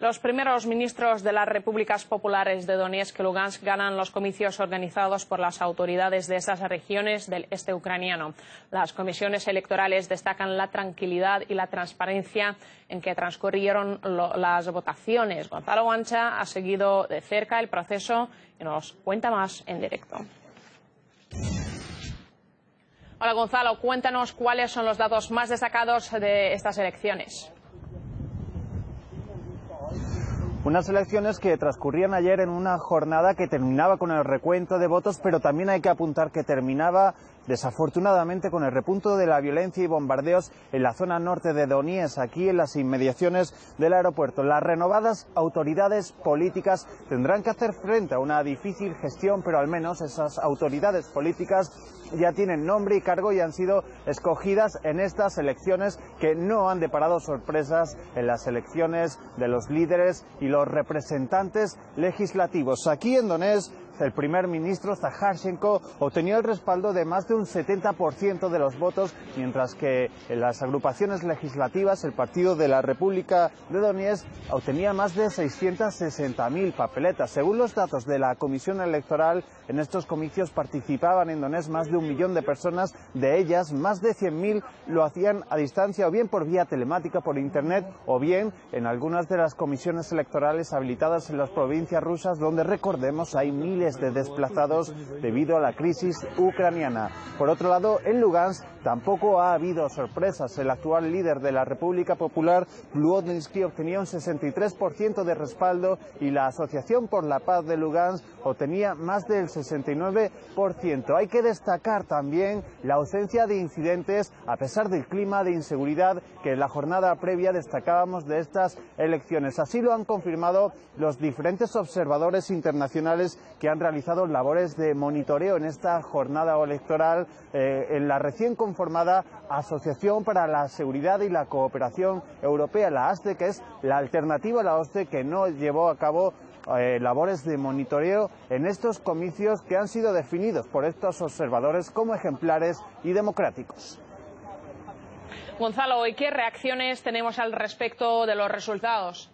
Los primeros ministros de las repúblicas populares de Donetsk y Lugansk ganan los comicios organizados por las autoridades de esas regiones del este ucraniano. Las comisiones electorales destacan la tranquilidad y la transparencia en que transcurrieron las votaciones. Gonzalo Guancha ha seguido de cerca el proceso y nos cuenta más en directo. Hola Gonzalo, cuéntanos cuáles son los datos más destacados de estas elecciones. Unas elecciones que transcurrían ayer en una jornada que terminaba con el recuento de votos, pero también hay que apuntar que terminaba desafortunadamente con el repunto de la violencia y bombardeos en la zona norte de Donetsk, aquí en las inmediaciones del aeropuerto. Las renovadas autoridades políticas tendrán que hacer frente a una difícil gestión, pero al menos esas autoridades políticas ya tienen nombre y cargo y han sido escogidas en estas elecciones que no han deparado sorpresas en las elecciones de los líderes y los representantes legislativos. Aquí en Donetsk, el primer ministro Zakharchenko obtenía el respaldo de más de un 70% de los votos, mientras que en las agrupaciones legislativas el Partido de la República de Donetsk obtenía más de 660.000 papeletas. Según los datos de la Comisión Electoral, en estos comicios participaban en Donetsk más de 1 millón de personas, de ellas más de 100.000 lo hacían a distancia o bien por vía telemática por internet o bien en algunas de las comisiones electorales habilitadas en las provincias rusas, donde recordemos hay miles de desplazados debido a la crisis ucraniana. Por otro lado, en Lugansk tampoco ha habido sorpresas. El actual líder de la República Popular, Volodymyrsky, obtenía un 63% de respaldo y la Asociación por la Paz de Lugansk obtenía más del 69%. Hay que destacar también la ausencia de incidentes a pesar del clima de inseguridad que en la jornada previa destacábamos de estas elecciones. Así lo han confirmado los diferentes observadores internacionales que han realizado labores de monitoreo en esta jornada electoral en la recién conformada Asociación para la Seguridad y la Cooperación Europea, la ASCE, que es la alternativa a la OSCE, que no llevó a cabo labores de monitoreo en estos comicios que han sido definidos por estos observadores como ejemplares y democráticos. Gonzalo, ¿y qué reacciones tenemos al respecto de los resultados?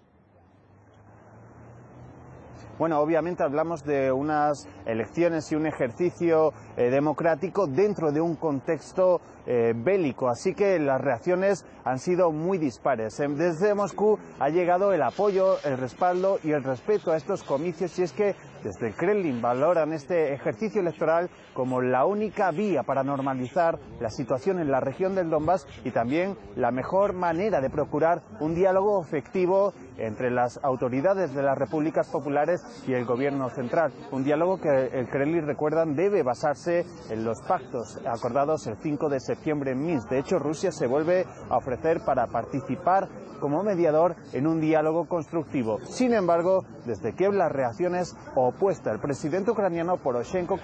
Bueno, obviamente hablamos de unas elecciones y un ejercicio democrático dentro de un contexto bélico, así que las reacciones han sido muy dispares. Desde Moscú ha llegado el apoyo, el respaldo y el respeto a estos comicios, y es que desde el Kremlin valoran este ejercicio electoral como la única vía para normalizar la situación en la región del Donbass y también la mejor manera de procurar un diálogo efectivo entre las autoridades de las repúblicas populares y el gobierno central. Un diálogo que el Kremlin, recuerdan, debe basarse en los pactos acordados el 5 de septiembre en Minsk. De hecho, Rusia se vuelve a ofrecer para participar como mediador en un diálogo constructivo. Sin embargo, desde Kiev las reacciones opuestas. El presidente ucraniano Poroshenko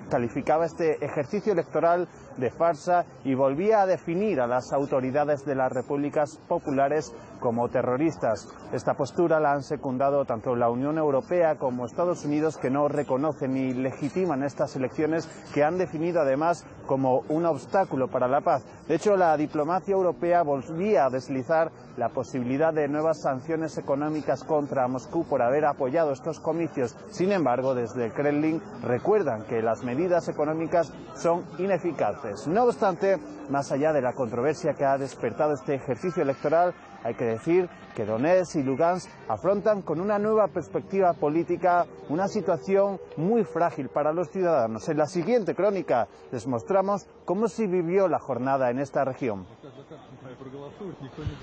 calificaba este ejercicio electoral de farsa y volvía a definir a las autoridades de las repúblicas populares como terroristas. Esta postura la han secundado tanto la Unión Europea como Estados Unidos, que no reconocen ni legitiman estas elecciones, que han definido además como un obstáculo para la paz. De hecho, la diplomacia europea volvía a deslizar la posibilidad de nuevas sanciones económicas contra Moscú por haber apoyado estos comicios. Sin embargo, desde el Kremlin recuerdan que las medidas económicas son ineficaces. No obstante, más allá de la controversia que ha despertado este ejercicio electoral, hay que decir que Donetsk y Lugansk afrontan con una nueva perspectiva política una situación muy frágil para los ciudadanos. En la siguiente crónica les mostramos cómo se vivió la jornada en esta región.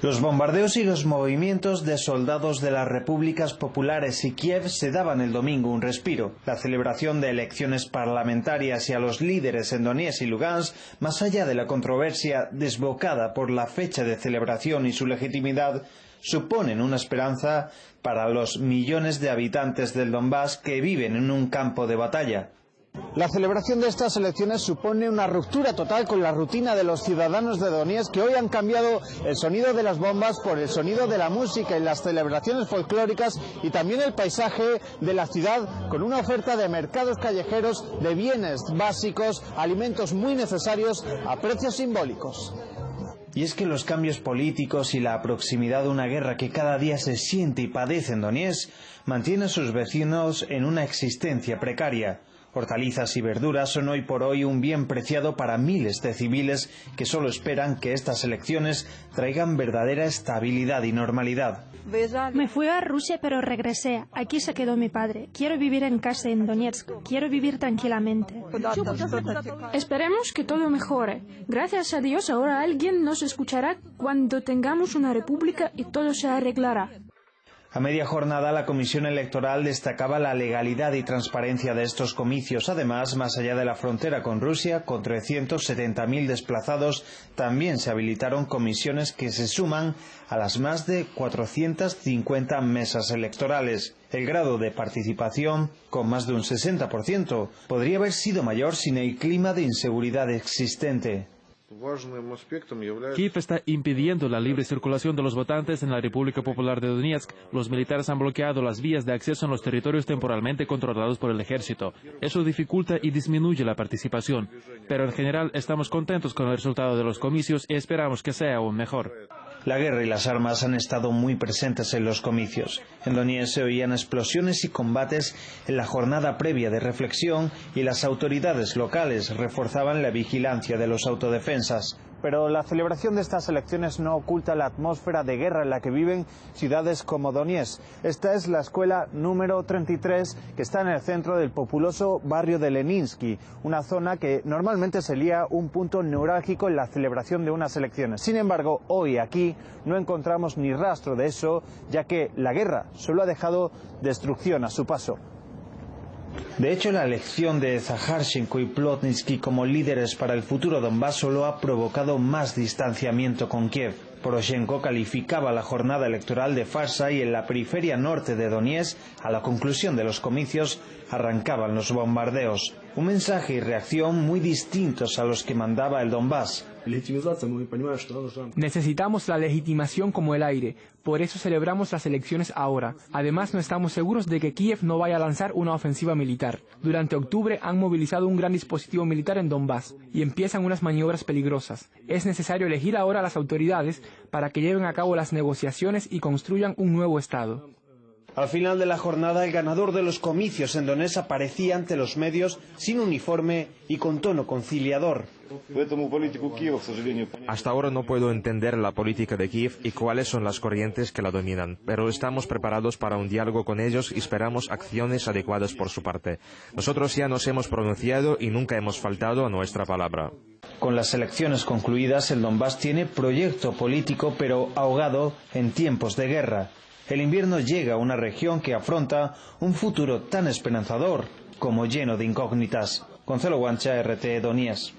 Los bombardeos y los movimientos de soldados de las repúblicas populares y Kiev se daban el domingo un respiro. La celebración de elecciones parlamentarias y a los líderes en Donetsk y Lugansk, más allá de la controversia desbocada por la fecha de celebración y su legitimidad, suponen una esperanza para los millones de habitantes del Donbass que viven en un campo de batalla. La celebración de estas elecciones supone una ruptura total con la rutina de los ciudadanos de Donetsk, que hoy han cambiado el sonido de las bombas por el sonido de la música y las celebraciones folclóricas, y también el paisaje de la ciudad con una oferta de mercados callejeros de bienes básicos, alimentos muy necesarios a precios simbólicos. Y es que los cambios políticos y la proximidad de una guerra que cada día se siente y padece en Donetsk mantiene a sus vecinos en una existencia precaria. Hortalizas y verduras son hoy por hoy un bien preciado para miles de civiles que solo esperan que estas elecciones traigan verdadera estabilidad y normalidad. Me fui a Rusia pero regresé. Aquí se quedó mi padre. Quiero vivir en casa en Donetsk. Quiero vivir tranquilamente. Esperemos que todo mejore. Gracias a Dios ahora alguien nos escuchará cuando tengamos una república y todo se arreglará. A media jornada, la Comisión Electoral destacaba la legalidad y transparencia de estos comicios. Además, más allá de la frontera con Rusia, con 370.000 desplazados, también se habilitaron comisiones que se suman a las más de 450 mesas electorales. El grado de participación, con más de un 60%, podría haber sido mayor sin el clima de inseguridad existente. Kiev está impidiendo la libre circulación de los votantes en la República Popular de Donetsk. Los militares han bloqueado las vías de acceso en los territorios temporalmente controlados por el ejército. Eso dificulta y disminuye la participación. Pero en general estamos contentos con el resultado de los comicios y esperamos que sea aún mejor. La guerra y las armas han estado muy presentes en los comicios. En Donetsk se oían explosiones y combates en la jornada previa de reflexión y las autoridades locales reforzaban la vigilancia de los autodefensas. Pero la celebración de estas elecciones no oculta la atmósfera de guerra en la que viven ciudades como Donetsk. Esta es la escuela número 33 que está en el centro del populoso barrio de Leninsky, una zona que normalmente sería un punto neurálgico en la celebración de unas elecciones. Sin embargo, hoy aquí no encontramos ni rastro de eso, ya que la guerra solo ha dejado destrucción a su paso. De hecho, la elección de Zaharshenko y Plotnitsky como líderes para el futuro Donbass solo ha provocado más distanciamiento con Kiev. Poroshenko calificaba la jornada electoral de farsa y en la periferia norte de Donetsk, a la conclusión de los comicios, arrancaban los bombardeos. Un mensaje y reacción muy distintos a los que mandaba el Donbass. Necesitamos la legitimación como el aire, por eso celebramos las elecciones ahora. Además, no estamos seguros de que Kiev no vaya a lanzar una ofensiva militar. Durante octubre han movilizado un gran dispositivo militar en Donbass y empiezan unas maniobras peligrosas. Es necesario elegir ahora a las autoridades para que lleven a cabo las negociaciones y construyan un nuevo Estado. Al final de la jornada, el ganador de los comicios en Donetsk aparecía ante los medios sin uniforme y con tono conciliador. Hasta ahora no puedo entender la política de Kiev y cuáles son las corrientes que la dominan, pero estamos preparados para un diálogo con ellos y esperamos acciones adecuadas por su parte. Nosotros ya nos hemos pronunciado y nunca hemos faltado a nuestra palabra. Con las elecciones concluidas, el Donbass tiene proyecto político, pero ahogado en tiempos de guerra. El invierno llega a una región que afronta un futuro tan esperanzador como lleno de incógnitas. Gonzalo Guancha, RT Donetsk.